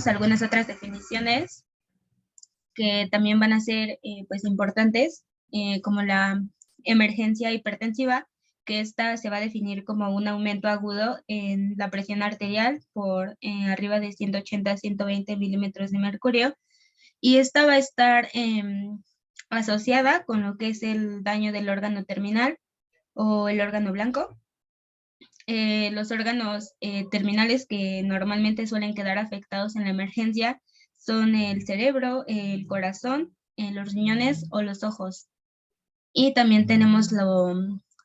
algunas otras definiciones que también van a ser pues importantes, como la emergencia hipertensiva, que esta se va a definir como un aumento agudo en la presión arterial por arriba de 180 a 120 milímetros de mercurio, y esta va a estar asociada con lo que es el daño del órgano terminal o el órgano blanco. Los órganos terminales que normalmente suelen quedar afectados en la emergencia son el cerebro, el corazón, los riñones o los ojos. Y también tenemos lo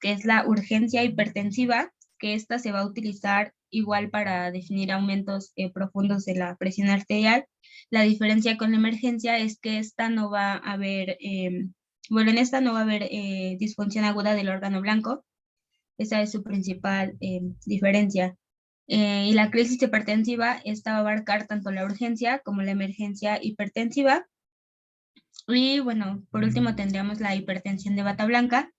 que es la urgencia hipertensiva, que esta se va a utilizar igual para definir aumentos profundos de la presión arterial. La diferencia con la emergencia es que esta no va a haber, bueno, en esta no va a haber disfunción aguda del órgano blanco. Esa es su principal diferencia. Y la crisis hipertensiva, esta va a abarcar tanto la urgencia como la emergencia hipertensiva. Y bueno, por último tendríamos la hipertensión de bata blanca,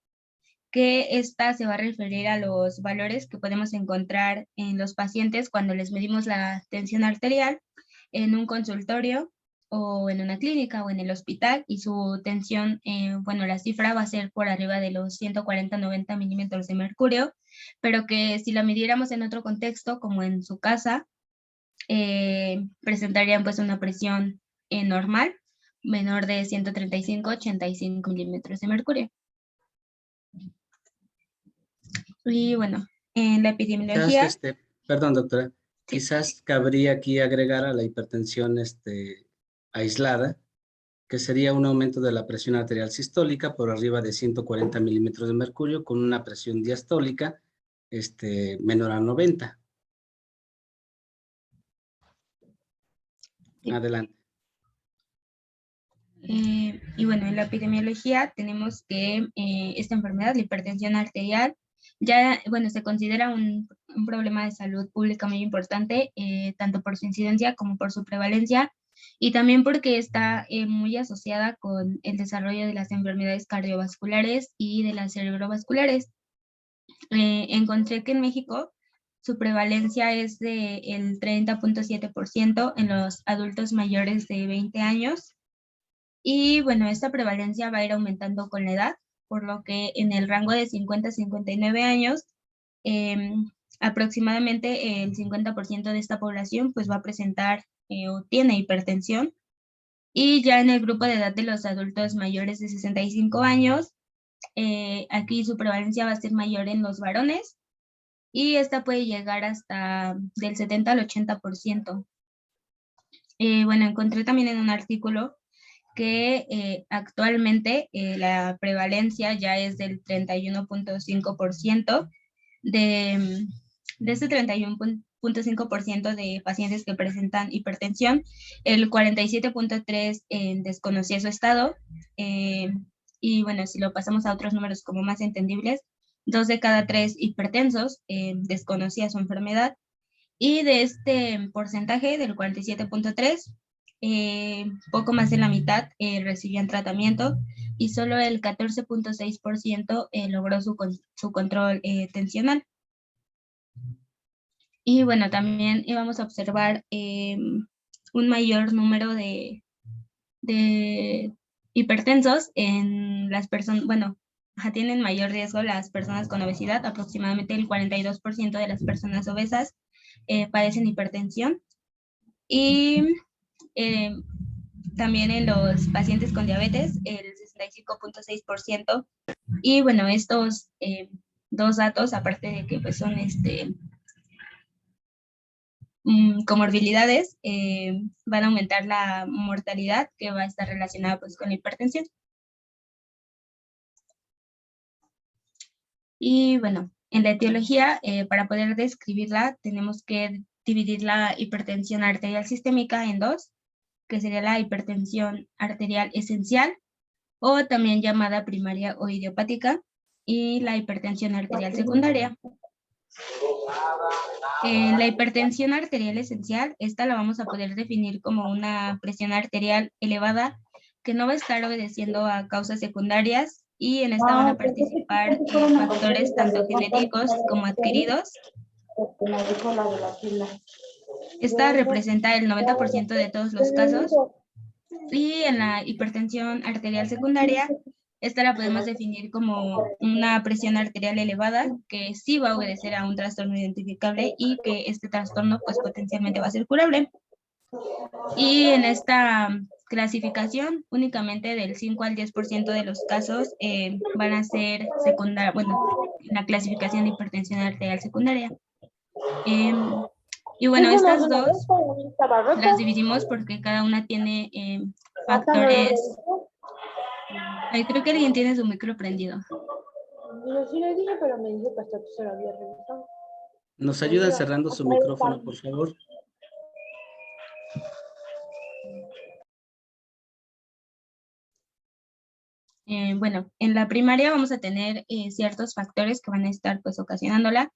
que esta se va a referir a los valores que podemos encontrar en los pacientes cuando les medimos la tensión arterial en un consultorio o en una clínica o en el hospital, y su tensión, bueno, la cifra va a ser por arriba de los 140-90 milímetros de mercurio, pero que si la midiéramos en otro contexto, como en su casa, presentarían pues una presión normal, menor de 135-85 milímetros de mercurio. Y bueno, en la epidemiología... Perdón, doctora. Sí. Quizás cabría aquí agregar a la hipertensión aislada, que sería un aumento de la presión arterial sistólica por arriba de 140 milímetros de mercurio con una presión diastólica menor a 90. Sí. Adelante. Y bueno, en la epidemiología tenemos que esta enfermedad, la hipertensión arterial, ya, bueno, se considera un problema de salud pública muy importante, tanto por su incidencia como por su prevalencia, y también porque está muy asociada con el desarrollo de las enfermedades cardiovasculares y de las cerebrovasculares. Encontré que en México su prevalencia es del 30.7% en los adultos mayores de 20 años, y bueno, esta prevalencia va a ir aumentando con la edad, por lo que en el rango de 50 a 59 años, aproximadamente el 50% de esta población pues va a presentar o tiene hipertensión. Y ya en el grupo de edad de los adultos mayores de 65 años, aquí su prevalencia va a ser mayor en los varones, y esta puede llegar hasta del 70 al 80%. Bueno, encontré también en un artículo que actualmente la prevalencia ya es del 31.5%. De ese 31.5% de pacientes que presentan hipertensión, el 47.3% desconocía su estado, y bueno, si lo pasamos a otros números como más entendibles, 2 de cada 3 hipertensos desconocía su enfermedad, y de este porcentaje del 47.3%, poco más de la mitad recibían tratamiento, y solo el 14.6% logró su control tensional. Y bueno, también íbamos a observar un mayor número de hipertensos en las personas, bueno, tienen mayor riesgo las personas con obesidad. Aproximadamente el 42% de las personas obesas padecen hipertensión, y también en los pacientes con diabetes el 65.6%. Y bueno, estos dos datos, aparte de que pues son comorbilidades, van a aumentar la mortalidad que va a estar relacionada pues con la hipertensión. Y bueno, en la etiología, para poder describirla, tenemos que dividir la hipertensión arterial sistémica en dos, que sería la hipertensión arterial esencial, o también llamada primaria o idiopática, y la hipertensión arterial secundaria. La hipertensión arterial esencial, esta la vamos a poder definir como una presión arterial elevada que no va a estar obedeciendo a causas secundarias, y en esta van a participar factores tanto genéticos como adquiridos. Esta representa el 90% de todos los casos. Y en la hipertensión arterial secundaria, esta la podemos definir como una presión arterial elevada que sí va a obedecer a un trastorno identificable y que este trastorno pues potencialmente va a ser curable. Y en esta clasificación, únicamente del 5 al 10% de los casos van a ser secundarios, bueno, en la clasificación de hipertensión arterial secundaria. Y bueno, estas dos las dividimos porque cada una tiene factores. Ay, creo que alguien tiene su micro prendido. No, sí le dije, pero me dijo que hasta tú se lo había revisado. ¿Nos ayudan cerrando su micrófono, por favor? Bueno, en la primaria vamos a tener ciertos factores que van a estar pues ocasionándola.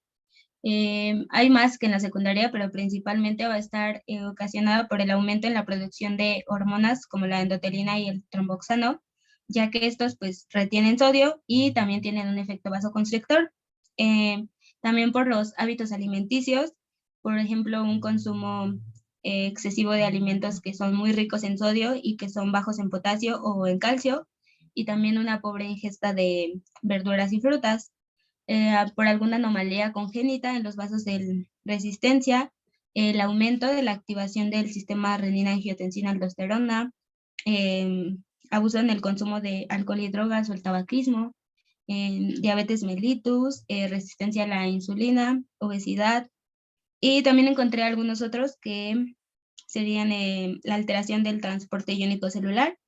Hay más que en la secundaria, pero principalmente va a estar ocasionada por el aumento en la producción de hormonas como la endotelina y el tromboxano, ya que estos pues retienen sodio y también tienen un efecto vasoconstrictor. También por los hábitos alimenticios, por ejemplo, un consumo excesivo de alimentos que son muy ricos en sodio y que son bajos en potasio o en calcio, y también una pobre ingesta de verduras y frutas. Por alguna anomalía congénita en los vasos de resistencia, el aumento de la activación del sistema renina-angiotensina-aldosterona, abuso en el consumo de alcohol y drogas o el tabaquismo, diabetes mellitus, resistencia a la insulina, obesidad, y también encontré algunos otros que serían la alteración del transporte iónico celular,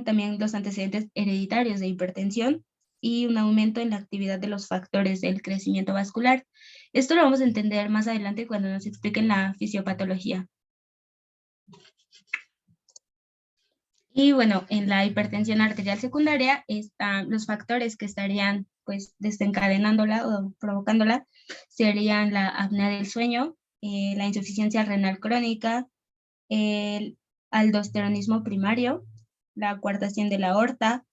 también los antecedentes hereditarios de hipertensión y un aumento en la actividad de los factores del crecimiento vascular. Esto lo vamos a entender más adelante cuando nos expliquen la fisiopatología. Y bueno, en la hipertensión arterial secundaria están los factores que estarían pues desencadenándola o provocándola, serían la apnea del sueño, la insuficiencia renal crónica, el aldosteronismo primario, la coartación de la aorta,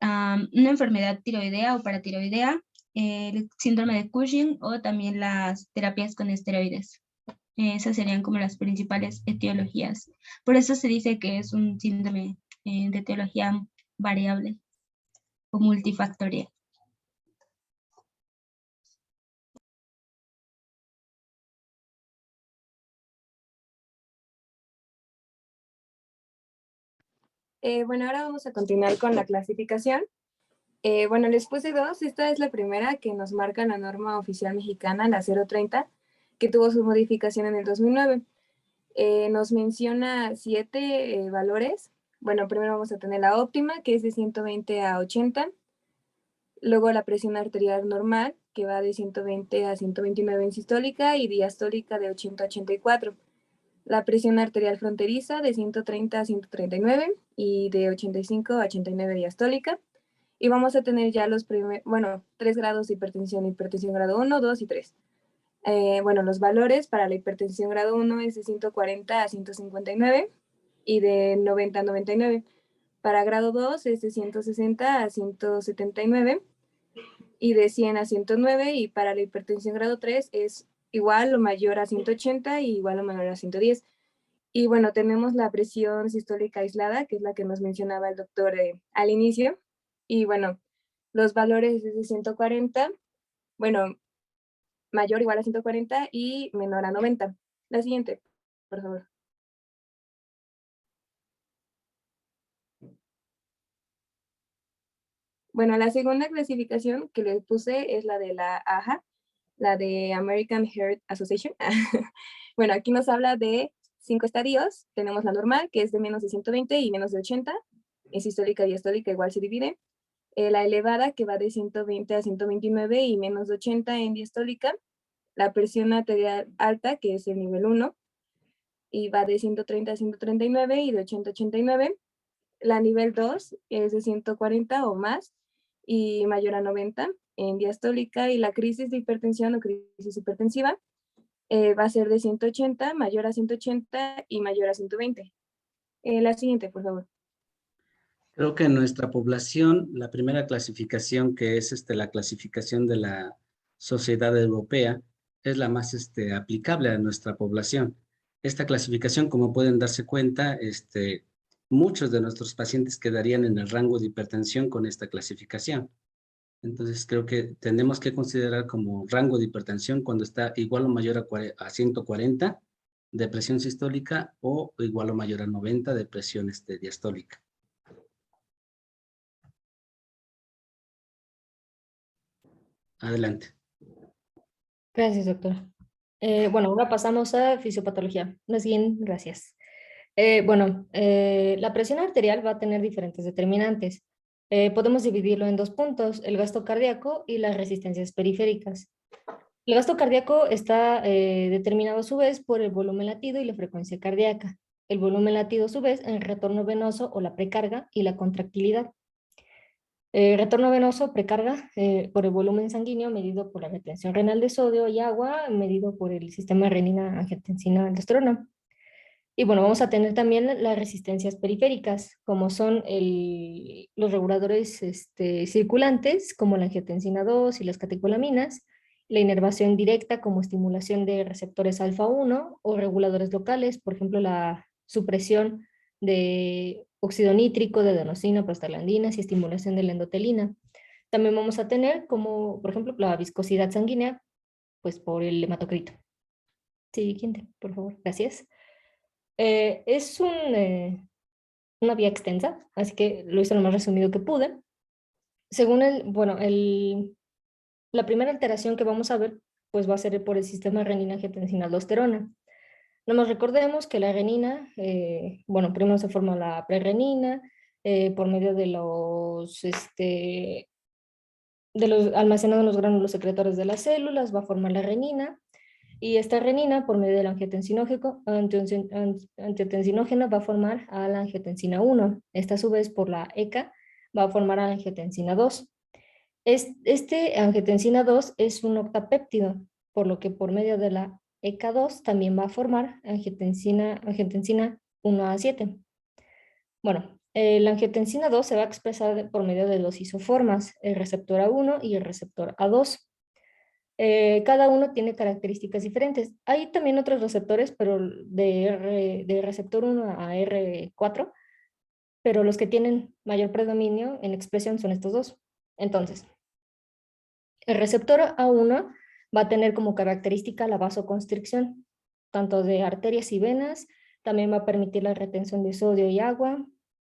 una enfermedad tiroidea o paratiroidea, el síndrome de Cushing o también las terapias con esteroides. Esas serían como las principales etiologías. Por eso se dice que es un síndrome de etiología variable o multifactorial. Bueno, ahora vamos a continuar con la clasificación. Bueno, les puse dos. Esta es la primera que nos marca la norma oficial mexicana, la 030, que tuvo su modificación en el 2009. Nos menciona 7 valores. Bueno, primero vamos a tener la óptima, que es de 120 a 80. Luego la presión arterial normal, que va de 120 a 129 en sistólica y diastólica de 80 a 84. La presión arterial fronteriza de 130 a 139 y de 85 a 89 diastólica. Y vamos a tener ya los 3 grados de hipertensión grado 1, 2 y 3. Bueno, los valores para la hipertensión grado 1 es de 140 a 159 y de 90 a 99. Para grado 2 es de 160 a 179 y de 100 a 109. Y para la hipertensión grado 3 es igual o mayor a 180 y igual o mayor a 110. Y bueno, tenemos la presión sistólica aislada, que es la que nos mencionaba el doctor al inicio. Y bueno, los valores es de 140, bueno, mayor o igual a 140 y menor a 90. La siguiente, por favor. Bueno, la segunda clasificación que les puse es la de la AHA, la de American Heart Association. Bueno, aquí nos habla de 5 estadios. Tenemos la normal, que es de menos de 120 y menos de 80. En sistólica y diastólica igual se divide. La elevada, que va de 120 a 129 y menos de 80 en diastólica. La presión arterial alta, que es el nivel 1, y va de 130 a 139 y de 80 a 89. La nivel 2 es de 140 o más y mayor a 90 en diastólica. Y la crisis de hipertensión o crisis hipertensiva va a ser de 180, mayor a 180 y mayor a 120. La siguiente, por favor. Creo que en nuestra población, la primera clasificación, que es la clasificación de la Sociedad Europea, es la más aplicable a nuestra población. Esta clasificación, como pueden darse cuenta, muchos de nuestros pacientes quedarían en el rango de hipertensión con esta clasificación. Entonces, creo que tenemos que considerar como rango de hipertensión cuando está igual o mayor a 140 de presión sistólica o igual o mayor a 90 de presión diastólica. Adelante. Gracias, doctora. Bueno, ahora pasamos a fisiopatología. Más bien, gracias. La presión arterial va a tener diferentes determinantes. Podemos dividirlo en dos puntos, el gasto cardíaco y las resistencias periféricas. El gasto cardíaco está determinado a su vez por el volumen latido y la frecuencia cardíaca. El volumen latido a su vez en el retorno venoso o la precarga y la contractilidad. Retorno venoso, precarga, por el volumen sanguíneo medido por la retención renal de sodio y agua, medido por el sistema renina-angiotensina-aldosterona. Y bueno, vamos a tener también las resistencias periféricas, como son los reguladores circulantes, como la angiotensina 2 y las catecolaminas, la inervación directa como estimulación de receptores alfa 1 o reguladores locales, por ejemplo, la supresión de óxido nítrico, de adenosina, prostaglandinas y estimulación de la endotelina. También vamos a tener como, por ejemplo, la viscosidad sanguínea, pues por el hematocrito. Siguiente, por favor, gracias. Es una vía extensa, así que lo hice lo más resumido que pude. Según la primera alteración que vamos a ver, pues va a ser por el sistema renina-angiotensina-aldosterona. Nos recordemos que la renina, primero se forma la prerenina por medio de los almacenados en los gránulos secretores de las células, va a formar la renina, y esta renina, por medio del angiotensinógeno, va a formar a la angiotensina 1. Esta, a su vez, por la ECA, va a formar a la angiotensina 2. Angiotensina 2 es un octapéptido, por lo que por medio de la ECA2 también va a formar angiotensina 1A7. Bueno, la angiotensina 2 se va a expresar por medio de dos isoformas, el receptor A1 y el receptor A2. Cada uno tiene características diferentes. Hay también otros receptores, pero de receptor 1 a R4, pero los que tienen mayor predominio en expresión son estos dos. Entonces, el receptor A1 va a tener como característica la vasoconstricción, tanto de arterias y venas. También va a permitir la retención de sodio y agua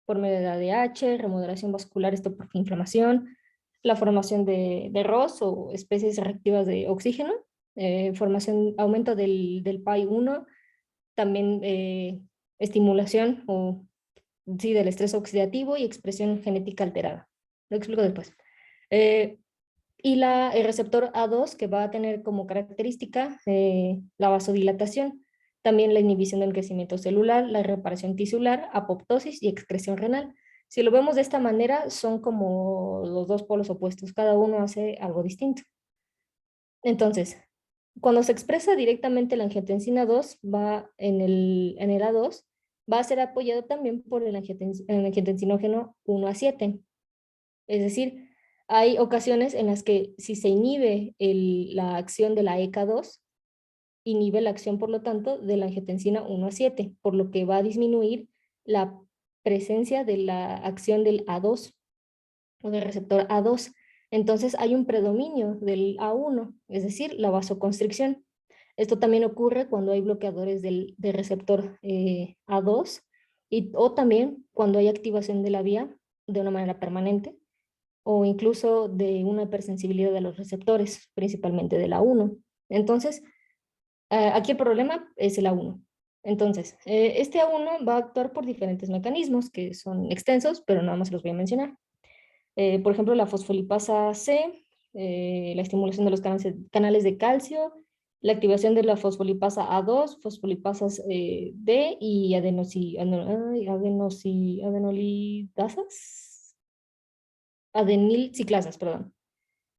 por medio de ADH, remodelación vascular, esto por inflamación, la formación de ROS o especies reactivas de oxígeno, aumento del PAI-1, también estimulación del estrés oxidativo y expresión genética alterada. Lo explico después. Y el receptor A2, que va a tener como característica la vasodilatación, también la inhibición del crecimiento celular, la reparación tisular, apoptosis y excreción renal. Si lo vemos de esta manera, son como los dos polos opuestos, cada uno hace algo distinto. Entonces, cuando se expresa directamente la angiotensina 2, va en el A2, va a ser apoyado también por el angiotensinógeno 1A7. Es decir, hay ocasiones en las que si se inhibe la acción de la ECA2, inhibe la acción, por lo tanto, de la angiotensina 1A7, por lo que va a disminuir la presencia de la acción del A2 o del receptor A2. Entonces hay un predominio del A1, es decir, la vasoconstricción. Esto también ocurre cuando hay bloqueadores del receptor A2 o también cuando hay activación de la vía de una manera permanente o incluso de una hipersensibilidad de los receptores, principalmente del A1. Entonces, aquí el problema es el A1. Entonces, este A1 va a actuar por diferentes mecanismos que son extensos, pero nada más los voy a mencionar. Por ejemplo, la fosfolipasa C, la estimulación de los canales de calcio, la activación de la fosfolipasa A2, fosfolipasas D y adenilciclasas, perdón.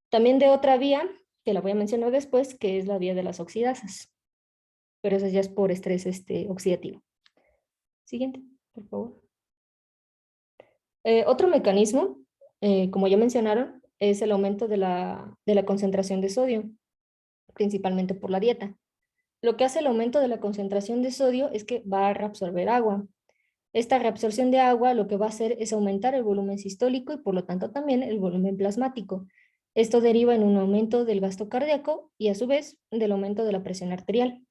También de otra vía, que la voy a mencionar después, que es la vía de las oxidasas. Pero eso ya es por estrés oxidativo. Siguiente, por favor. Otro principalmente por la dieta. Lo que hace el aumento de la concentración de sodio es que va a reabsorber agua. Esta reabsorción de agua lo que va a hacer es aumentar el volumen sistólico y por lo tanto también el volumen plasmático. Esto deriva en un aumento del gasto cardíaco y a su vez del aumento de la presión arterial.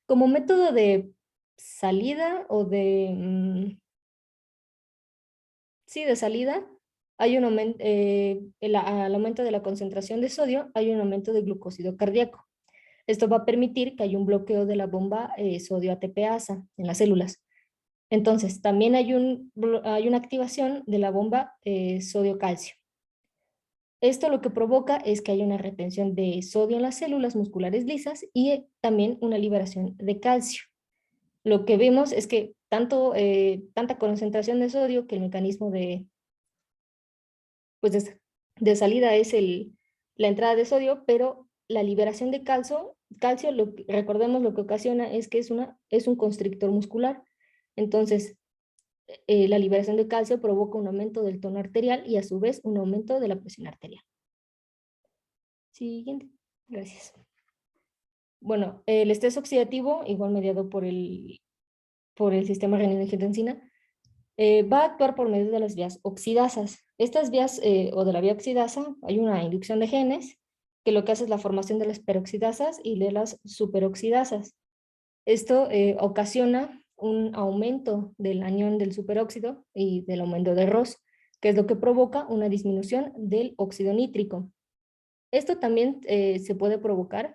Como método de salida o de salida, hay un aumento, al aumento de la concentración de sodio, hay un aumento de glucósido cardíaco. Esto va a permitir que haya un bloqueo de la bomba sodio ATPasa en las células. Entonces, también hay una activación de la bomba sodio-calcio. Esto lo que provoca es que haya una retención de sodio en las células musculares lisas y también una liberación de calcio. Lo que vemos es que tanta concentración de sodio que el mecanismo de salida es la entrada de sodio, pero la liberación de calcio recordemos lo que ocasiona es que es un constrictor muscular. Entonces, la liberación de calcio provoca un aumento del tono arterial y a su vez un aumento de la presión arterial. Siguiente. Gracias. Bueno, el estrés oxidativo, igual mediado por el sistema renina-angiotensina, va a actuar por medio de las vías oxidasas. Estas vías, o de la vía oxidasa, hay una inducción de genes, que lo que hace es la formación de las peroxidasas y de las superoxidasas. Esto ocasiona un aumento del anión del superóxido y del aumento de ROS, que es lo que provoca una disminución del óxido nítrico. Esto también se puede provocar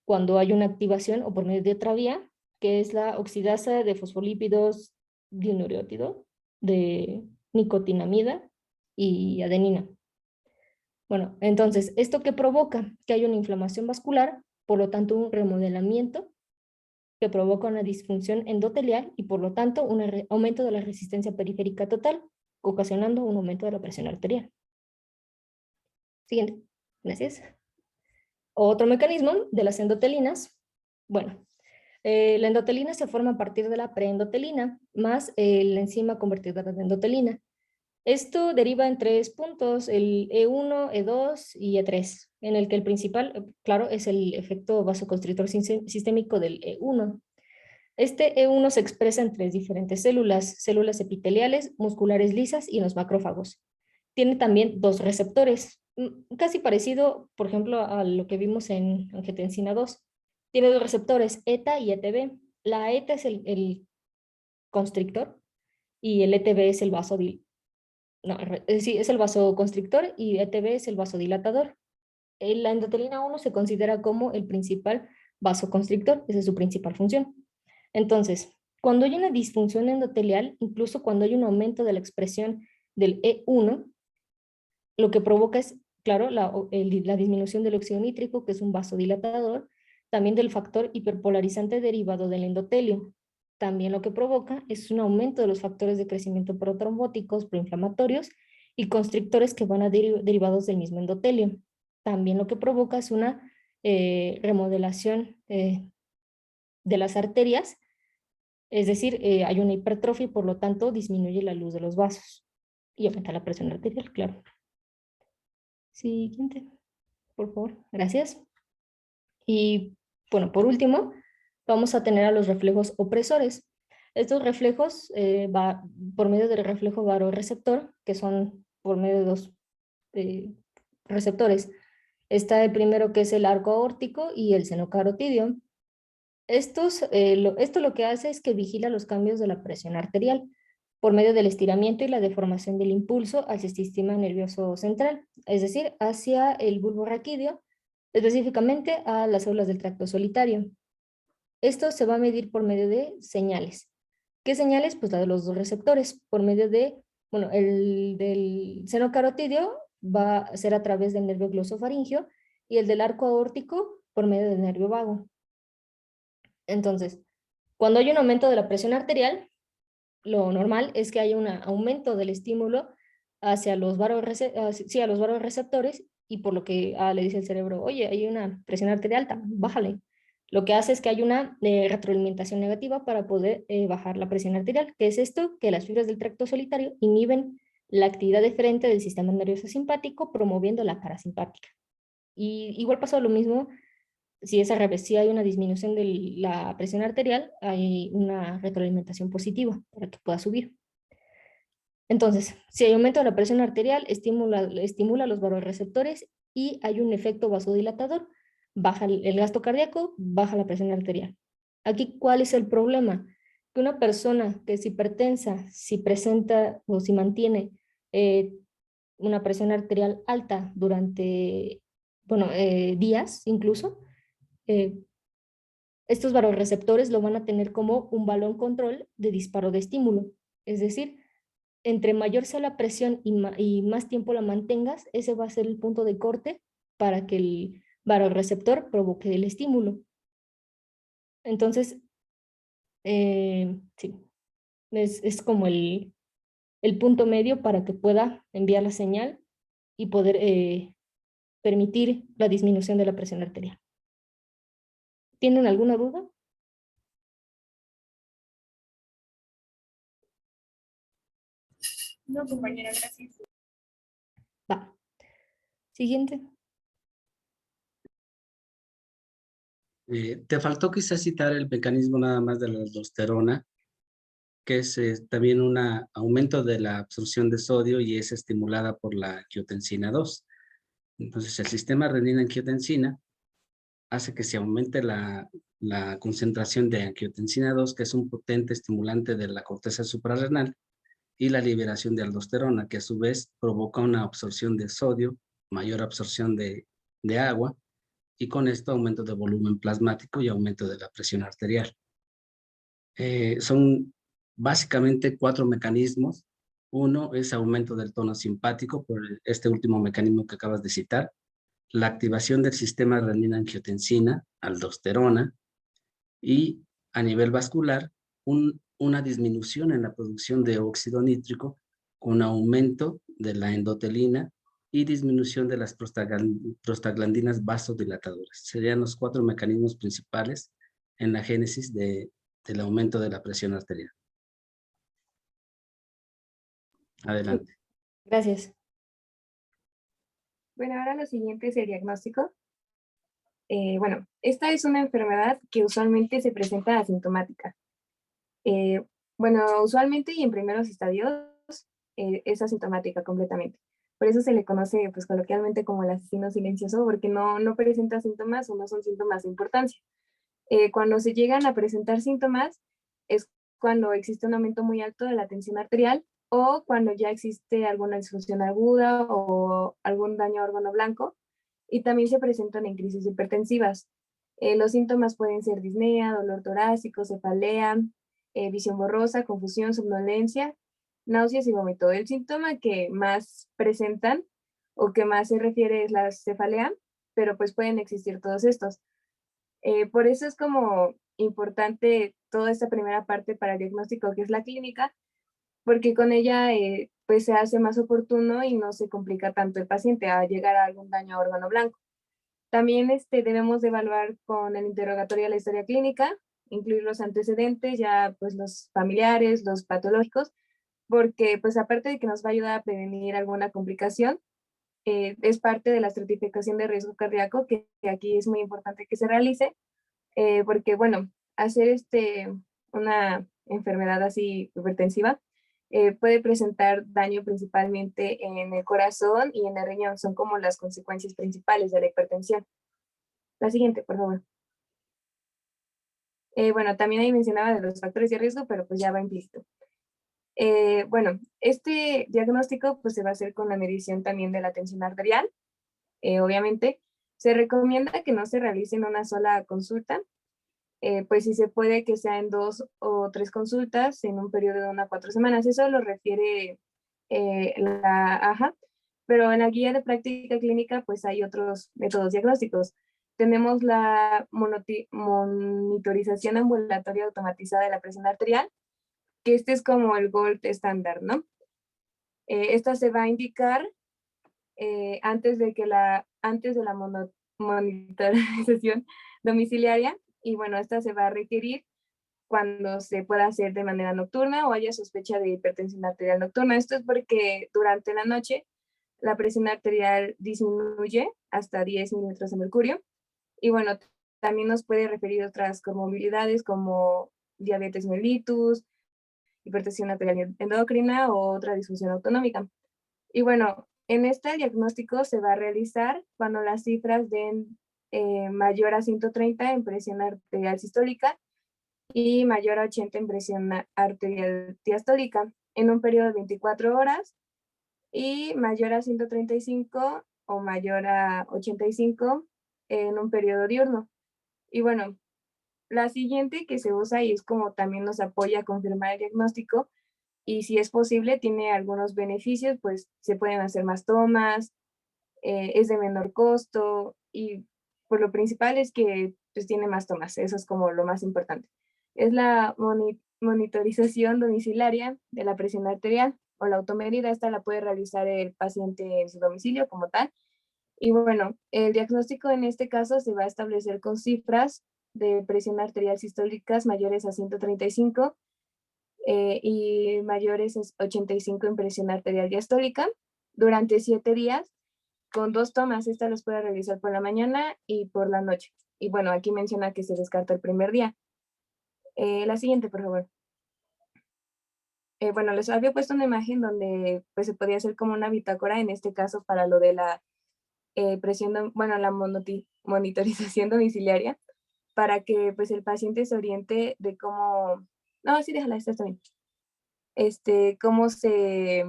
cuando hay una activación o por medio de otra vía, que es la oxidasa de fosfolípidos dinureótido, de nicotinamida y adenina. Bueno, entonces, ¿esto qué provoca? Que hay una inflamación vascular, por lo tanto un remodelamiento que provoca una disfunción endotelial y por lo tanto un aumento de la resistencia periférica total, ocasionando un aumento de la presión arterial. Siguiente. Gracias. Otro mecanismo de las endotelinas. Bueno, la endotelina se forma a partir de la preendotelina más la enzima convertidora de endotelina. Esto deriva en 3 puntos, el E1, E2 y E3, en el que el principal, claro, es el efecto vasoconstrictor sistémico del E1. Este E1 se expresa en 3 diferentes células epiteliales, musculares lisas y en los macrófagos. Tiene también 2 receptores, casi parecido, por ejemplo, a lo que vimos en angiotensina 2. Tiene 2 receptores, ETA y ETB. La ETA es el constrictor y el ETB es el es el vasoconstrictor y ETB es el vasodilatador. La endotelina 1 se considera como el principal vasoconstrictor, esa es su principal función. Entonces, cuando hay una disfunción endotelial, incluso cuando hay un aumento de la expresión del E1, lo que provoca es, claro, la disminución del óxido nítrico, que es un vasodilatador, también del factor hiperpolarizante derivado del endotelio. También lo que provoca es un aumento de los factores de crecimiento protrombóticos, proinflamatorios y constrictores que van a derivados del mismo endotelio. También lo que provoca es una remodelación de las arterias, es decir, hay una hipertrofia y por lo tanto disminuye la luz de los vasos y aumenta la presión arterial, claro. Siguiente, por favor. Gracias. Y bueno, por último, vamos a tener a los reflejos opresores. Estos reflejos por medio del reflejo varoreceptor, que son por medio de 2 receptores. Está el primero que es el arco aórtico y el seno carotidio. Esto lo que hace es que vigila los cambios de la presión arterial por medio del estiramiento y la deformación del impulso hacia el sistema nervioso central, es decir, hacia el bulbo raquídeo, específicamente a las células del tracto solitario. Esto se va a medir por medio de señales. ¿Qué señales? Pues la de los 2 receptores, por medio de, bueno, el del seno carotidio va a ser a través del nervio glosofaringio y el del arco aórtico por medio del nervio vago. Entonces, cuando hay un aumento de la presión arterial, lo normal es que haya un aumento del estímulo hacia los varoreceptores y por lo que le dice el cerebro, oye, hay una presión arterial alta, bájale. Lo que hace es que hay una retroalimentación negativa para poder bajar la presión arterial. ¿Qué es esto? Que las fibras del tracto solitario inhiben la actividad deferente del sistema nervioso simpático, promoviendo la parasimpática. Y igual pasa lo mismo si hay una disminución de la presión arterial, hay una retroalimentación positiva para que pueda subir. Entonces, si hay aumento de la presión arterial, estimula los vasoreceptores y hay un efecto vasodilatador. Baja el gasto cardíaco, baja la presión arterial. Aquí, ¿cuál es el problema? Que una persona que es hipertensa, si presenta o si mantiene una presión arterial alta durante, días incluso, estos vasoreceptores lo van a tener como un balón control de disparo de estímulo. Es decir, entre mayor sea la presión y más tiempo la mantengas, ese va a ser el punto de corte para que el vasoreceptor provoque el estímulo. Entonces, sí, es como el punto medio para que pueda enviar la señal y poder permitir la disminución de la presión arterial. ¿Tienen alguna duda? No, compañera, gracias. Va. Siguiente. Te faltó quizás citar el mecanismo nada más de la aldosterona, que es también un aumento de la absorción de sodio y es estimulada por la angiotensina 2. Entonces, el sistema renina-angiotensina hace que se aumente la concentración de angiotensina 2, que es un potente estimulante de la corteza suprarrenal, y la liberación de aldosterona, que a su vez provoca una absorción de sodio, mayor absorción de agua, y con esto aumento de volumen plasmático y aumento de la presión arterial. Son básicamente 4 mecanismos. Uno es aumento del tono simpático por este último mecanismo que acabas de citar, la activación del sistema renina-angiotensina, aldosterona, y a nivel vascular, una disminución en la producción de óxido nítrico con aumento de la endotelina y disminución de las prostaglandinas vasodilatadoras. Serían los 4 mecanismos principales en la génesis del aumento de la presión arterial. Adelante. Gracias. Bueno, ahora lo siguiente es el diagnóstico. Bueno, esta es una enfermedad que usualmente se presenta asintomática. Bueno, usualmente y en primeros estadios es asintomática completamente. Por eso se le conoce pues coloquialmente como el asesino silencioso, porque no presenta síntomas o no son síntomas de importancia. Cuando se llegan a presentar síntomas es cuando existe un aumento muy alto de la tensión arterial o cuando ya existe alguna disfunción aguda o algún daño a órgano blanco, y también se presentan en crisis hipertensivas. Los síntomas pueden ser disnea, dolor torácico, cefalea, visión borrosa, confusión, somnolencia, náuseas y vómito. El síntoma que más presentan o que más se refiere es la cefalea, pero pues pueden existir todos estos. Por eso es como importante toda esta primera parte para el diagnóstico, que es la clínica, porque con ella pues se hace más oportuno y no se complica tanto el paciente a llegar a algún daño a órgano blanco. También debemos de evaluar con el interrogatorio la historia clínica, incluir los antecedentes, ya pues los familiares, los patológicos, porque pues aparte de que nos va a ayudar a prevenir alguna complicación, es parte de la estratificación de riesgo cardíaco que aquí es muy importante que se realice, porque bueno, hacer una enfermedad así hipertensiva puede presentar daño principalmente en el corazón y en el riñón, son como las consecuencias principales de la hipertensión. La siguiente, por favor. Bueno, también ahí mencionaba de los factores de riesgo, pero pues ya va implícito. Bueno, este diagnóstico pues se va a hacer con la medición también de la tensión arterial. Obviamente, se recomienda que no se realice en una sola consulta, pues si se puede que sea en 2 o 3 consultas en un periodo de 1 a 4 semanas. Eso lo refiere la AJA, pero en la guía de práctica clínica pues hay otros métodos diagnósticos. Tenemos la monitorización ambulatoria automatizada de la presión arterial, que es como el gold estándar, ¿no? Esta se va a indicar antes de la monitorización domiciliaria, y bueno, esta se va a requerir cuando se pueda hacer de manera nocturna o haya sospecha de hipertensión arterial nocturna. Esto es porque durante la noche la presión arterial disminuye hasta 10 milímetros de mercurio, y bueno, también nos puede referir a otras comorbilidades como diabetes mellitus, hipertensión arterial endocrina o otra disfunción autonómica. Y bueno, en este diagnóstico se va a realizar cuando las cifras den mayor a 130 en presión arterial sistólica y mayor a 80 en presión arterial diastólica en un periodo de 24 horas y mayor a 135 o mayor a 85 en un periodo diurno. Y bueno, la siguiente que se usa y es como también nos apoya a confirmar el diagnóstico y si es posible tiene algunos beneficios, pues se pueden hacer más tomas, es de menor costo y pues lo principal es que pues tiene más tomas, eso es como lo más importante. Es la monitorización domiciliaria de la presión arterial o la automedida, esta la puede realizar el paciente en su domicilio como tal. Y bueno, el diagnóstico en este caso se va a establecer con cifras de presión arterial sistólicas mayores a 135 y mayores a 85 en presión arterial diastólica durante 7 días con 2 tomas. Estas las puede realizar por la mañana y por la noche. Y bueno, aquí menciona que se descarta el primer día. La siguiente, por favor. Bueno, les había puesto una imagen donde pues se podía hacer como una bitácora, en este caso para lo de la presión, bueno, la monitorización domiciliaria, para que pues el paciente se oriente de cómo, no, sí, déjala, esta está bien. Cómo se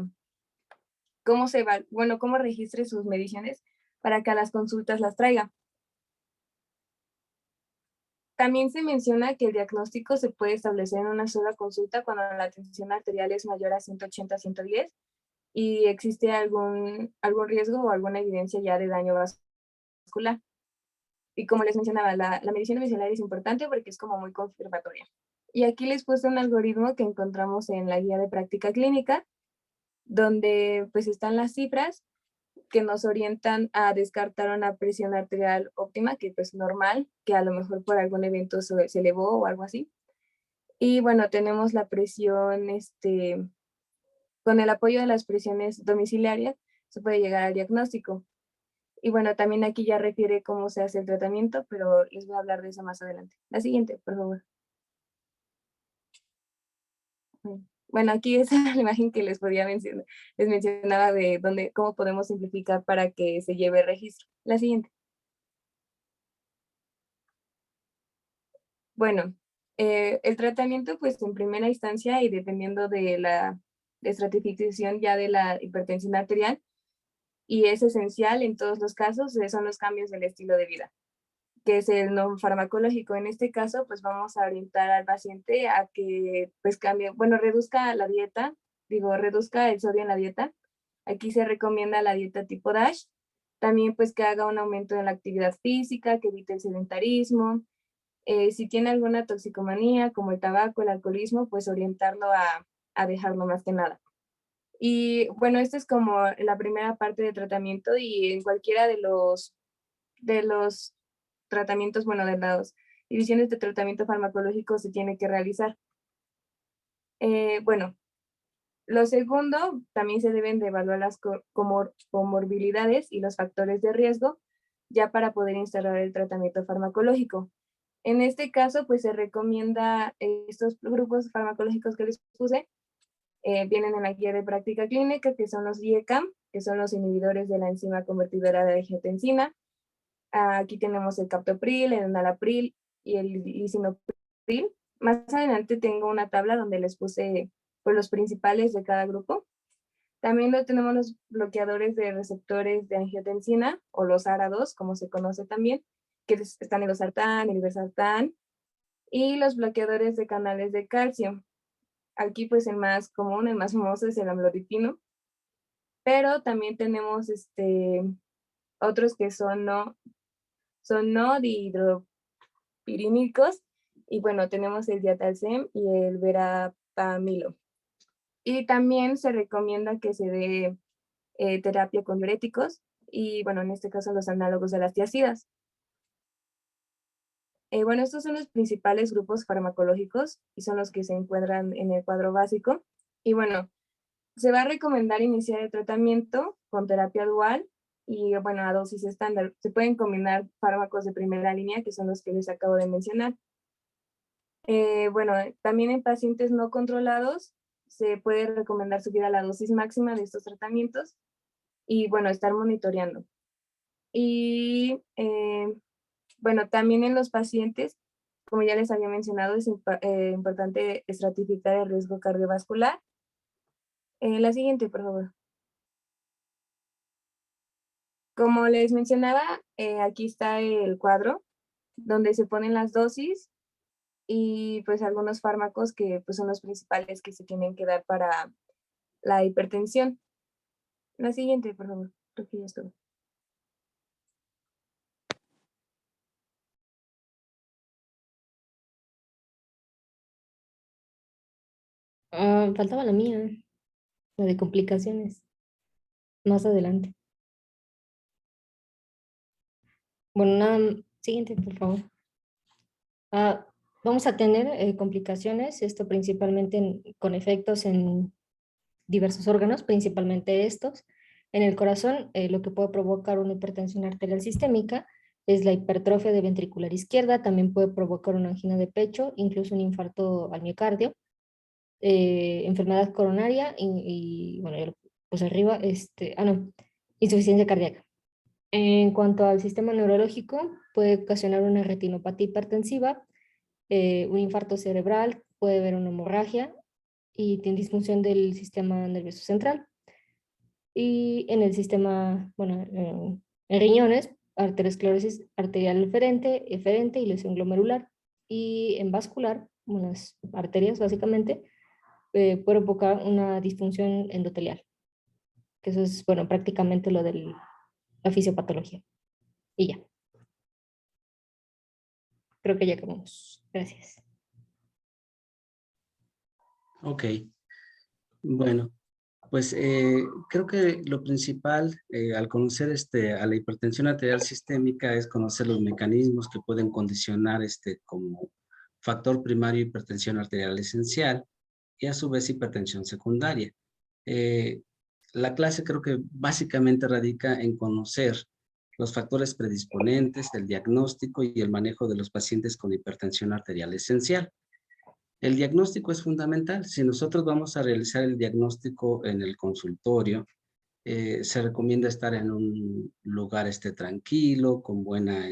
va, bueno, cómo registre sus mediciones para que a las consultas las traiga. También se menciona que el diagnóstico se puede establecer en una sola consulta cuando la tensión arterial es mayor a 180-110 y existe algún riesgo o alguna evidencia ya de daño vascular. Y como les mencionaba, la medición domiciliaria es importante porque es como muy confirmatoria. Y aquí les puse un algoritmo que encontramos en la guía de práctica clínica, donde pues están las cifras que nos orientan a descartar una presión arterial óptima, que pues normal, que a lo mejor por algún evento se elevó o algo así. Y bueno, tenemos la presión, con el apoyo de las presiones domiciliarias, se puede llegar al diagnóstico. Y bueno, también aquí ya refiere cómo se hace el tratamiento, pero les voy a hablar de eso más adelante. La siguiente, por favor. Bueno, aquí es la imagen que les podía mencionar, les mencionaba de dónde, cómo podemos simplificar para que se lleve el registro. La siguiente. Bueno, el tratamiento, pues en primera instancia y dependiendo de la estratificación ya de la hipertensión arterial, y es esencial en todos los casos, son los cambios del estilo de vida, que es el no farmacológico. En este caso, pues vamos a orientar al paciente a que pues cambie, bueno, reduzca la dieta, reduzca el sodio en la dieta. Aquí se recomienda la dieta tipo DASH. También pues que haga un aumento en la actividad física, que evite el sedentarismo. Si tiene alguna toxicomanía como el tabaco, el alcoholismo, pues orientarlo a dejarlo más que nada. Y bueno, esta es como la primera parte de tratamiento y en cualquiera de los tratamientos, bueno, de las divisiones de tratamiento farmacológico se tiene que realizar. Bueno, lo segundo, también se deben de evaluar las comorbilidades y los factores de riesgo ya para poder instalar el tratamiento farmacológico. En este caso, pues se recomienda estos grupos farmacológicos que les puse, vienen en la guía de práctica clínica, que son los IECAM, que son los inhibidores de la enzima convertidora de angiotensina. Aquí tenemos el captopril, el enalapril y el lisinopril. Más adelante tengo una tabla donde les puse pues, los principales de cada grupo. También tenemos los bloqueadores de receptores de angiotensina, o los ARA2, como se conoce también, que están el losartán, el irbesartán, y los bloqueadores de canales de calcio. Aquí pues el más común, el más famoso es el amlodipino, pero también tenemos otros que son no dihidropirínicos, y bueno, tenemos el diatalcem y el verapamilo. Y también se recomienda que se dé terapia con diuréticos, y bueno, en este caso los análogos de las tiazidas. Bueno, estos son los principales grupos farmacológicos y son los que se encuentran en el cuadro básico. Y bueno, se va a recomendar iniciar el tratamiento con terapia dual y bueno, a dosis estándar. Se pueden combinar fármacos de primera línea, que son los que les acabo de mencionar. Bueno, también en pacientes no controlados se puede recomendar subir a la dosis máxima de estos tratamientos y bueno, estar monitoreando. Y bueno, también en los pacientes, como ya les había mencionado, es importante estratificar el riesgo cardiovascular. La siguiente, por favor. Como les mencionaba, aquí está el cuadro donde se ponen las dosis y pues algunos fármacos que pues, son los principales que se tienen que dar para la hipertensión. La siguiente, por favor. Creo que ya es todo. Faltaba la mía, la de complicaciones, más adelante. Bueno, nada, siguiente, por favor. Vamos a tener complicaciones, esto principalmente con efectos en diversos órganos, principalmente estos. En el corazón, lo que puede provocar una hipertensión arterial sistémica es la hipertrofia de ventricular izquierda, también puede provocar una angina de pecho, incluso un infarto al miocardio, enfermedad coronaria bueno, ya pues arriba, insuficiencia cardíaca. En cuanto al sistema neurológico, puede ocasionar una retinopatía hipertensiva, un infarto cerebral, puede haber una hemorragia y tiene disfunción del sistema nervioso central. Y en el sistema, bueno, en riñones, arteriosclerosis arterial eferente y lesión glomerular. Y en vascular, unas arterias básicamente, puede provocar una disfunción endotelial, que eso es, bueno, prácticamente lo de la fisiopatología. Y ya. Creo que ya acabamos. Gracias. Ok, bueno, pues creo que lo principal al conocer a la hipertensión arterial sistémica es conocer los mecanismos que pueden condicionar como factor primario hipertensión arterial esencial y a su vez hipertensión secundaria. La clase creo que básicamente radica en conocer los factores predisponentes, el diagnóstico y el manejo de los pacientes con hipertensión arterial esencial. El diagnóstico es fundamental. Si nosotros vamos a realizar el diagnóstico en el consultorio, se recomienda estar en un lugar tranquilo, con buena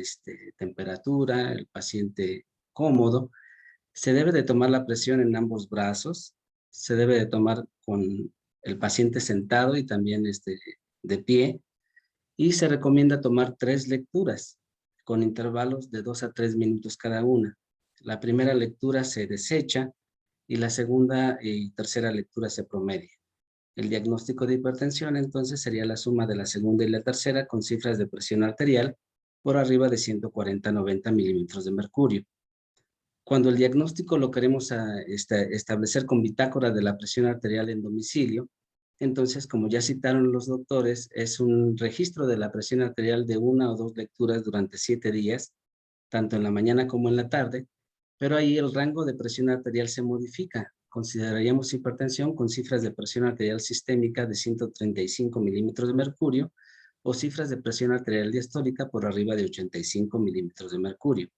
temperatura, el paciente cómodo. Se debe de tomar la presión en ambos brazos, se debe de tomar con el paciente sentado y también de pie, y se recomienda tomar 3 lecturas con intervalos de 2 a 3 minutos cada una. La primera lectura se desecha y la segunda y tercera lectura se promedia. El diagnóstico de hipertensión entonces sería la suma de la segunda y la tercera con cifras de presión arterial por arriba de 140-90 milímetros de mercurio. Cuando el diagnóstico lo queremos establecer con bitácora de la presión arterial en domicilio, entonces, como ya citaron los doctores, es un registro de la presión arterial de 1 o 2 lecturas durante 7 días, tanto en la mañana como en la tarde, pero ahí el rango de presión arterial se modifica. Consideraríamos hipertensión con cifras de presión arterial sistémica de 135 milímetros de mercurio o cifras de presión arterial diastólica por arriba de 85 milímetros de mercurio.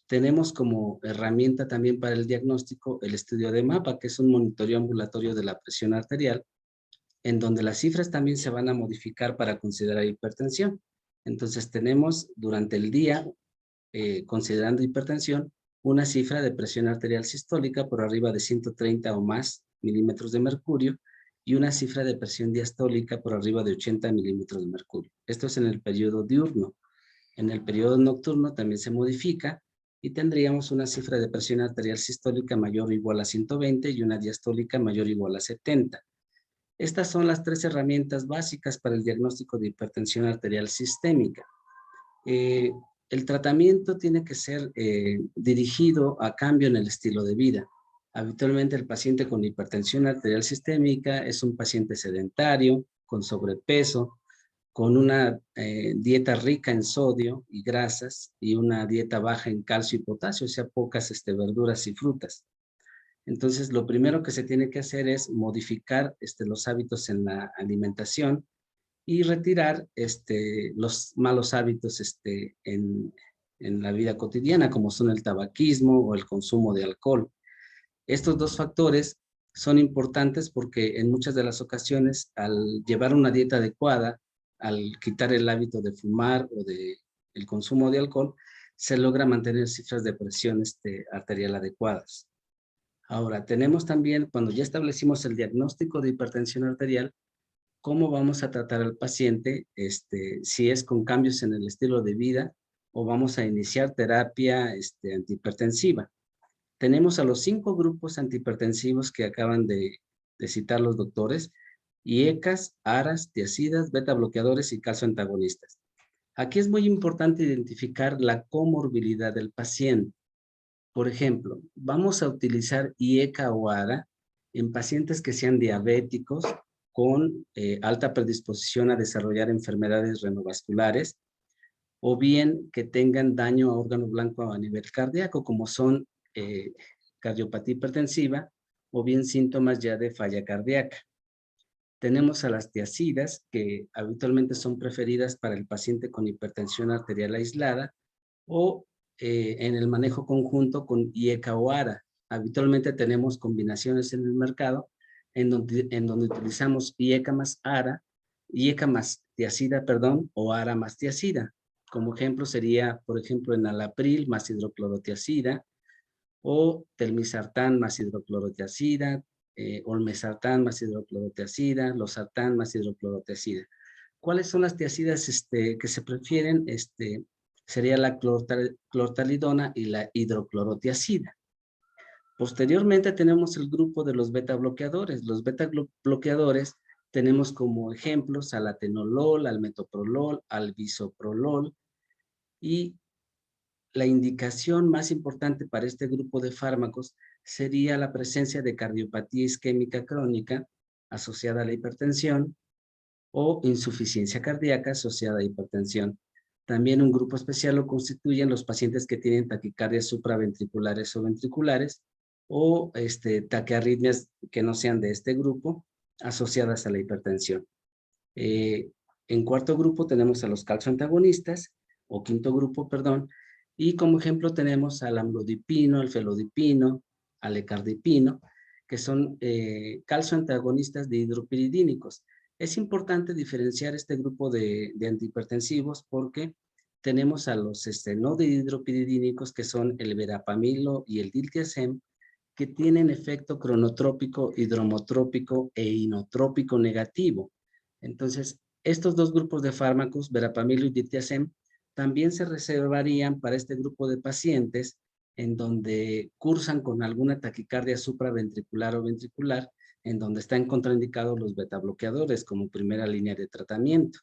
Tenemos como herramienta también para el diagnóstico el estudio de mapa, que es un monitoreo ambulatorio de la presión arterial, en donde las cifras también se van a modificar para considerar hipertensión. Entonces tenemos durante el día, considerando hipertensión, una cifra de presión arterial sistólica por arriba de 130 o más milímetros de mercurio y una cifra de presión diastólica por arriba de 80 milímetros de mercurio. Esto es en el periodo diurno. En el periodo nocturno también se modifica y tendríamos una cifra de presión arterial sistólica mayor o igual a 120 y una diastólica mayor o igual a 70. Estas son las 3 herramientas básicas para el diagnóstico de hipertensión arterial sistémica. El tratamiento tiene que ser dirigido a cambio en el estilo de vida. Habitualmente el paciente con hipertensión arterial sistémica es un paciente sedentario, con sobrepeso, con una dieta rica en sodio y grasas y una dieta baja en calcio y potasio, o sea, pocas verduras y frutas. Entonces, lo primero que se tiene que hacer es modificar los hábitos en la alimentación y retirar los malos hábitos en la vida cotidiana, como son el tabaquismo o el consumo de alcohol. Estos dos factores son importantes porque en muchas de las ocasiones, al llevar una dieta adecuada, al quitar el hábito de fumar o el consumo de alcohol, se logra mantener cifras de presión arterial adecuadas. Ahora, tenemos también, cuando ya establecimos el diagnóstico de hipertensión arterial, cómo vamos a tratar al paciente, si es con cambios en el estilo de vida o vamos a iniciar terapia antihipertensiva. Tenemos a los 5 grupos antihipertensivos que acaban de citar los doctores: IECAS, ARAS, tiazidas, beta bloqueadores y calcio antagonistas. Aquí es muy importante identificar la comorbilidad del paciente. Por ejemplo, vamos a utilizar IECA o ARA en pacientes que sean diabéticos con alta predisposición a desarrollar enfermedades renovasculares, o bien que tengan daño a órgano blanco a nivel cardíaco, como son cardiopatía hipertensiva o bien síntomas ya de falla cardíaca. Tenemos a las tiazidas, que habitualmente son preferidas para el paciente con hipertensión arterial aislada o en el manejo conjunto con IECA o ARA. Habitualmente tenemos combinaciones en el mercado en donde utilizamos IECA más ARA, IECA más tiazida, perdón, o ARA más tiazida. Como ejemplo sería, por ejemplo, enalapril más hidroclorotiazida, o telmisartán más hidroclorotiazida, olmesartán más hidroclorotiazida, losartán más hidroclorotiazida. ¿Cuáles son las tiazidas que se prefieren? Sería la clortalidona y la hidroclorotiazida. Posteriormente tenemos el grupo de los beta bloqueadores. Los beta bloqueadores tenemos como ejemplos al atenolol, al metoprolol, al bisoprolol, y la indicación más importante para este grupo de fármacos sería la presencia de cardiopatía isquémica crónica asociada a la hipertensión o insuficiencia cardíaca asociada a hipertensión. También un grupo especial lo constituyen los pacientes que tienen taquicardias supraventriculares o ventriculares o taquiarritmias que no sean de este grupo asociadas a la hipertensión. En cuarto grupo tenemos a los calcioantagonistas, o quinto grupo, perdón, y como ejemplo tenemos al amlodipino, al felodipino, al ecardipino, que son calcioantagonistas de hidropiridínicos. Es importante diferenciar este grupo de antihipertensivos porque tenemos a los no dihidropiridínicos, que son el verapamilo y el diltiazem, que tienen efecto cronotrópico, hidromotrópico e inotrópico negativo. Entonces, estos dos grupos de fármacos, verapamilo y diltiazem, también se reservarían para este grupo de pacientes en donde cursan con alguna taquicardia supraventricular o ventricular, en donde están contraindicados los beta bloqueadores como primera línea de tratamiento.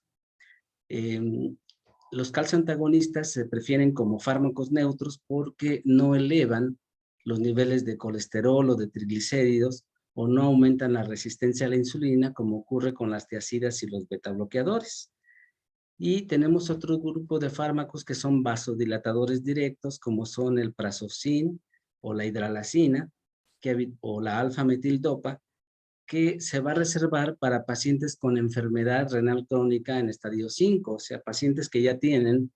Los calcioantagonistas se prefieren como fármacos neutros porque no elevan los niveles de colesterol o de triglicéridos o no aumentan la resistencia a la insulina, como ocurre con las tiazidas y los beta bloqueadores. Y tenemos otro grupo de fármacos que son vasodilatadores directos, como son el prazosin o la hidralazina o la alfa-metildopa, que se va a reservar para pacientes con enfermedad renal crónica en estadio 5, o sea, pacientes que ya tienen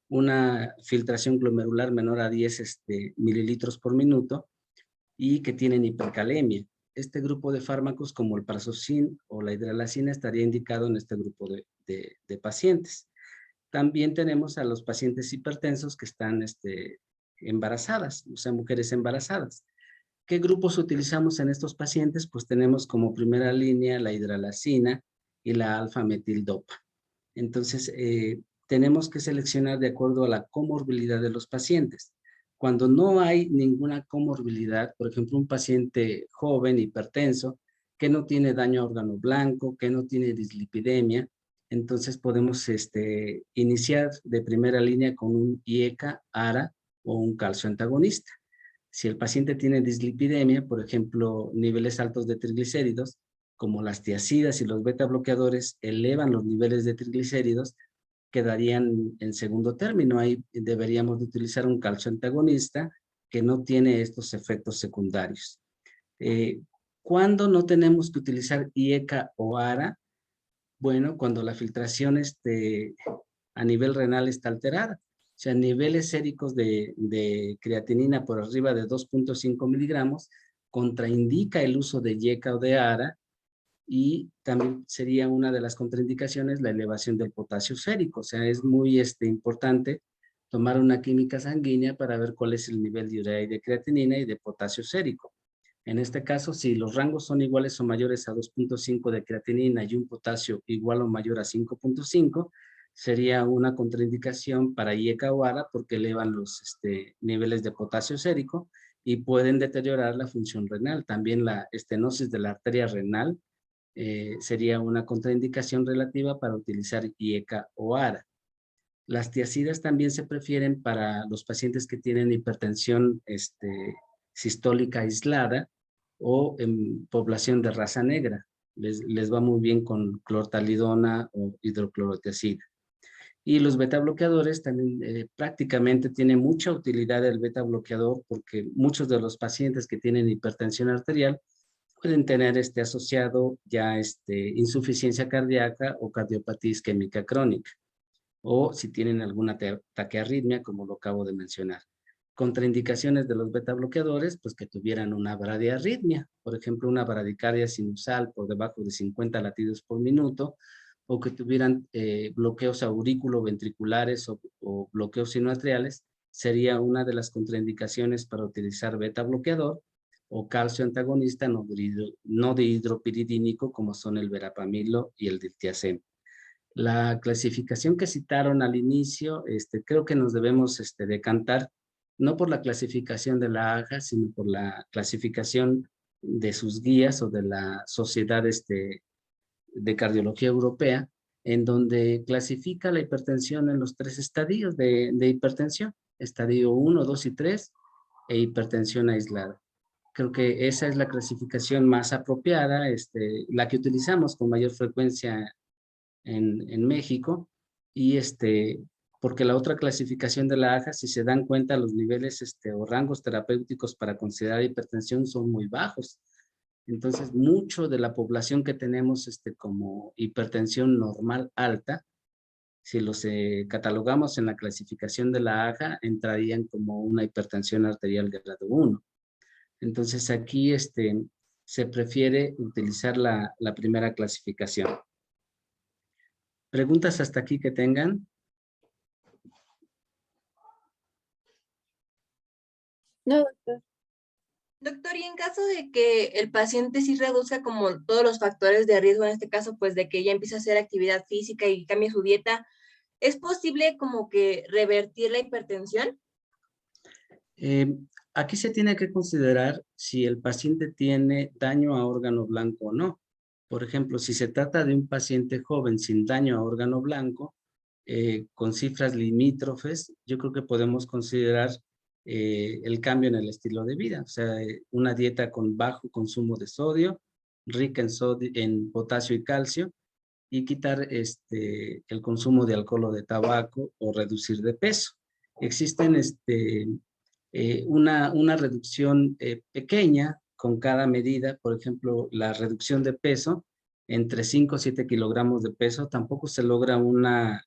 una filtración glomerular menor a 10 mililitros por minuto y que tienen hipercalemia. Este grupo de fármacos, como el prazosin o la hidralazina, estaría indicado en este grupo de pacientes. También tenemos a los pacientes hipertensos que están embarazadas, o sea, mujeres embarazadas. ¿Qué grupos utilizamos en estos pacientes? Pues tenemos como primera línea la hidralazina y la alfa-metildopa. Entonces, tenemos que seleccionar de acuerdo a la comorbilidad de los pacientes. Cuando no hay ninguna comorbilidad, por ejemplo, un paciente joven, hipertenso, que no tiene daño a órgano blanco, que no tiene dislipidemia, entonces podemos iniciar de primera línea con un IECA, ARA o un calcio antagonista. Si el paciente tiene dislipidemia, por ejemplo, niveles altos de triglicéridos, como las tiazidas y los beta bloqueadores elevan los niveles de triglicéridos, quedarían en segundo término. Ahí deberíamos de utilizar un calcio antagonista que no tiene estos efectos secundarios. ¿Cuándo no tenemos que utilizar IECA o ARA? Bueno, cuando la filtración a nivel renal está alterada. O sea, niveles séricos de creatinina por arriba de 2.5 miligramos contraindica el uso de IECA o de ARA, y también sería una de las contraindicaciones la elevación del potasio sérico. O sea, es muy importante tomar una química sanguínea para ver cuál es el nivel de urea y de creatinina y de potasio sérico. En este caso, si los rangos son iguales o mayores a 2.5 de creatinina y un potasio igual o mayor a 5.5, sería una contraindicación para IECA o ARA porque elevan los niveles de potasio sérico y pueden deteriorar la función renal. También la estenosis de la arteria renal sería una contraindicación relativa para utilizar IECA o ARA. Las tiazidas también se prefieren para los pacientes que tienen hipertensión sistólica aislada o en población de raza negra. Les va muy bien con clortalidona o hidroclorotiazida. Y los beta bloqueadores también prácticamente tiene mucha utilidad el beta bloqueador porque muchos de los pacientes que tienen hipertensión arterial pueden tener asociado ya insuficiencia cardíaca o cardiopatía isquémica crónica, o si tienen alguna taquiarritmia, como lo acabo de mencionar. Contraindicaciones de los beta bloqueadores, pues que tuvieran una bradiarritmia, por ejemplo, una bradicardia sinusal por debajo de 50 latidos por minuto, o que tuvieran bloqueos aurículo-ventriculares o bloqueos sinoatriales, sería una de las contraindicaciones para utilizar beta bloqueador, o calcio antagonista no dihidropiridínico, como son el verapamilo y el diltiazem. La clasificación que citaron al inicio, creo que nos debemos decantar, no por la clasificación de la AJA, sino por la clasificación de sus guías o de la Sociedad de Cardiología Europea, en donde clasifica la hipertensión en los 3 estadios de hipertensión, estadio 1, 2 y 3, e hipertensión aislada. Creo que esa es la clasificación más apropiada, la que utilizamos con mayor frecuencia en México, y porque la otra clasificación de la AJA, si se dan cuenta, los niveles o rangos terapéuticos para considerar hipertensión son muy bajos. Entonces, mucho de la población que tenemos como hipertensión normal alta, si los catalogamos en la clasificación de la AJA, entrarían como una hipertensión arterial de grado 1. Entonces, aquí se prefiere utilizar la primera clasificación. ¿Preguntas hasta aquí que tengan? No, doctor. Doctor, y en caso de que el paciente sí reduzca como todos los factores de riesgo, en este caso, pues de que ya empiece a hacer actividad física y cambie su dieta, ¿es posible como que revertir la hipertensión? Aquí se tiene que considerar si el paciente tiene daño a órgano blanco o no. Por ejemplo, si se trata de un paciente joven sin daño a órgano blanco, con cifras limítrofes, yo creo que podemos considerar el cambio en el estilo de vida. O sea, una dieta con bajo consumo de sodio, rica en potasio y calcio, y quitar el consumo de alcohol o de tabaco, o reducir de peso. Existen una reducción pequeña con cada medida. Por ejemplo, la reducción de peso entre 5 o 7 kilogramos de peso, tampoco se logra una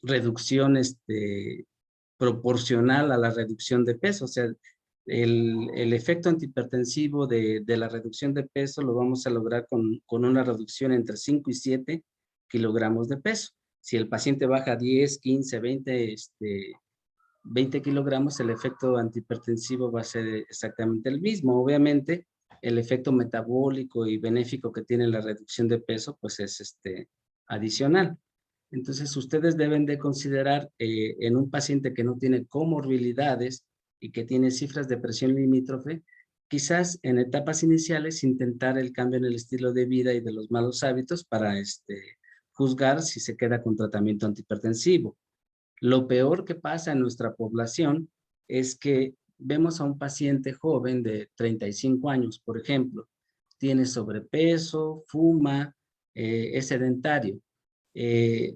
reducción proporcional a la reducción de peso. O sea, el efecto antihipertensivo de la reducción de peso lo vamos a lograr con una reducción entre 5 y 7 kilogramos de peso. Si el paciente baja 10, 15, 20 kilogramos, el efecto antihipertensivo va a ser exactamente el mismo. Obviamente, el efecto metabólico y benéfico que tiene la reducción de peso, pues es adicional. Entonces, ustedes deben de considerar en un paciente que no tiene comorbilidades y que tiene cifras de presión limítrofe, quizás en etapas iniciales intentar el cambio en el estilo de vida y de los malos hábitos para juzgar si se queda con tratamiento antihipertensivo. Lo peor que pasa en nuestra población es que vemos a un paciente joven de 35 años, por ejemplo, tiene sobrepeso, fuma, es sedentario,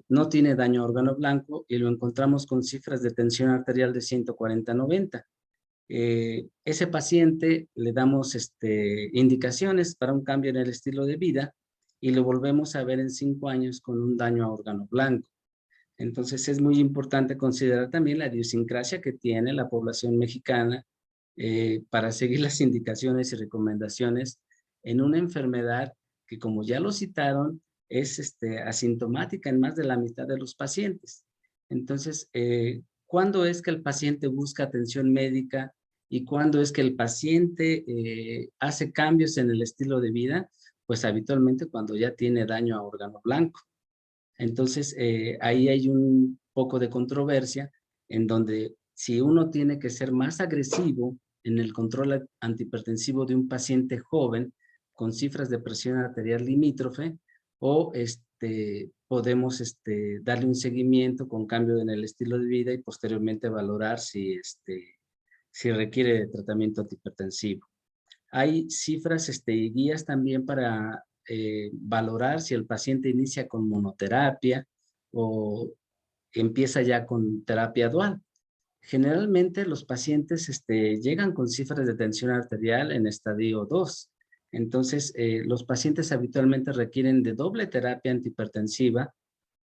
no tiene daño a órgano blanco, y lo encontramos con cifras de tensión arterial de 140/90. Ese paciente le damos indicaciones para un cambio en el estilo de vida, y lo volvemos a ver en 5 años con un daño a órgano blanco. Entonces es muy importante considerar también la idiosincrasia que tiene la población mexicana para seguir las indicaciones y recomendaciones en una enfermedad que, como ya lo citaron, es asintomática en más de la mitad de los pacientes. Entonces, ¿cuándo es que el paciente busca atención médica y cuándo es que el paciente hace cambios en el estilo de vida? Pues habitualmente cuando ya tiene daño a órgano blanco. Entonces, ahí hay un poco de controversia en donde si uno tiene que ser más agresivo en el control antihipertensivo de un paciente joven con cifras de presión arterial limítrofe o podemos darle un seguimiento con cambio en el estilo de vida y posteriormente valorar si requiere de tratamiento antihipertensivo. Hay cifras y guías también para valorar si el paciente inicia con monoterapia o empieza ya con terapia dual. Generalmente los pacientes llegan con cifras de tensión arterial en estadio 2. Entonces, los pacientes habitualmente requieren de doble terapia antihipertensiva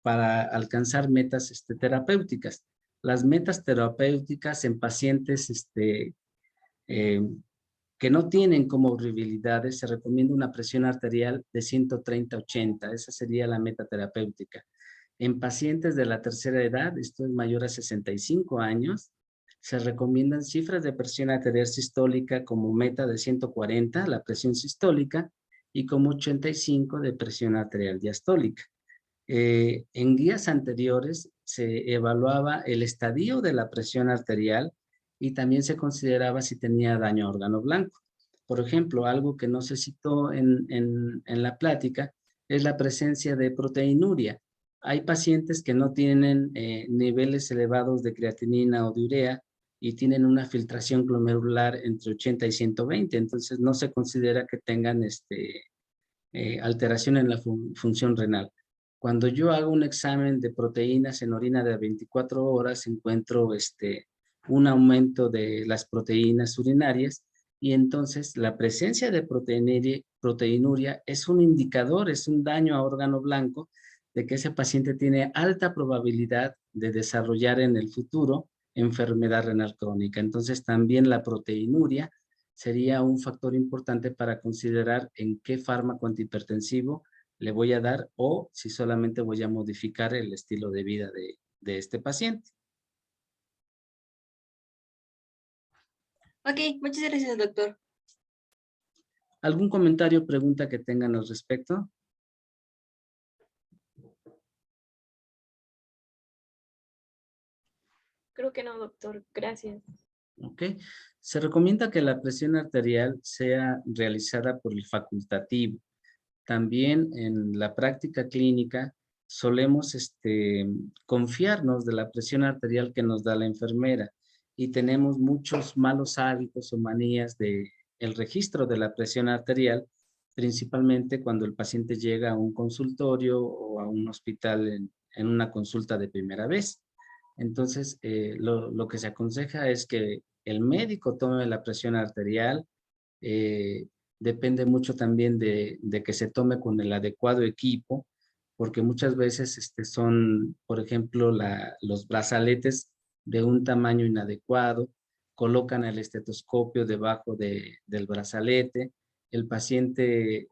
para alcanzar metas terapéuticas. Las metas terapéuticas en pacientes que no tienen comorbilidades, se recomienda una presión arterial de 130/80. Esa sería la meta terapéutica. En pacientes de la tercera edad, esto es mayor a 65 años, se recomiendan cifras de presión arterial sistólica como meta de 140, la presión sistólica, y como 85 de presión arterial diastólica. En guías anteriores se evaluaba el estadio de la presión arterial y también se consideraba si tenía daño a órgano blanco. Por ejemplo, algo que no se citó en la plática es la presencia de proteinuria. Hay pacientes que no tienen niveles elevados de creatinina o de urea y tienen una filtración glomerular entre 80 y 120, entonces no se considera que tengan alteración en la función renal. Cuando yo hago un examen de proteínas en orina de 24 horas, encuentro un aumento de las proteínas urinarias y entonces la presencia de proteinuria es un indicador, es un daño a órgano blanco de que ese paciente tiene alta probabilidad de desarrollar en el futuro enfermedad renal crónica. Entonces también la proteinuria sería un factor importante para considerar en qué fármaco antihipertensivo le voy a dar o si solamente voy a modificar el estilo de vida de este paciente. Ok, muchas gracias, doctor. ¿Algún comentario o pregunta que tengan al respecto? Creo que no, doctor. Gracias. Ok. Se recomienda que la presión arterial sea realizada por el facultativo. También en la práctica clínica solemos confiarnos de la presión arterial que nos da la enfermera y tenemos muchos malos hábitos o manías de el registro de la presión arterial, principalmente cuando el paciente llega a un consultorio o a un hospital en una consulta de primera vez. Entonces, lo que se aconseja es que el médico tome la presión arterial. Depende mucho también de que se tome con el adecuado equipo, porque muchas veces son, por ejemplo, los brazaletes de un tamaño inadecuado, colocan el estetoscopio debajo del brazalete, el paciente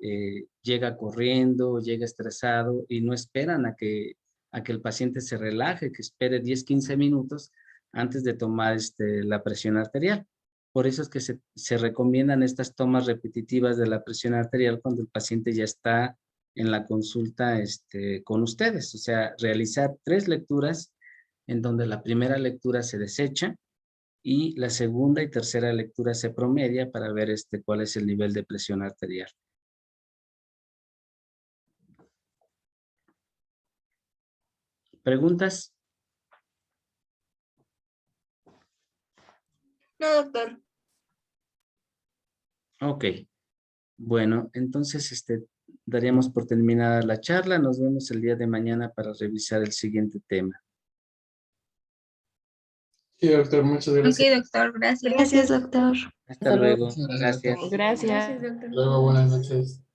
llega corriendo, llega estresado y no esperan a que el paciente se relaje, que espere 10-15 minutos antes de tomar la presión arterial. Por eso es que se recomiendan estas tomas repetitivas de la presión arterial cuando el paciente ya está en la consulta con ustedes. O sea, realizar 3 lecturas en donde la primera lectura se desecha y la segunda y tercera lectura se promedia para ver cuál es el nivel de presión arterial. ¿Preguntas? No, doctor. Ok. Bueno, entonces daríamos por terminada la charla. Nos vemos el día de mañana para revisar el siguiente tema. Sí, doctor, muchas gracias. Ok, doctor, gracias. Gracias, doctor. Hasta luego. Muchas Gracias. Gracias. Gracias, doctor. Luego, buenas noches.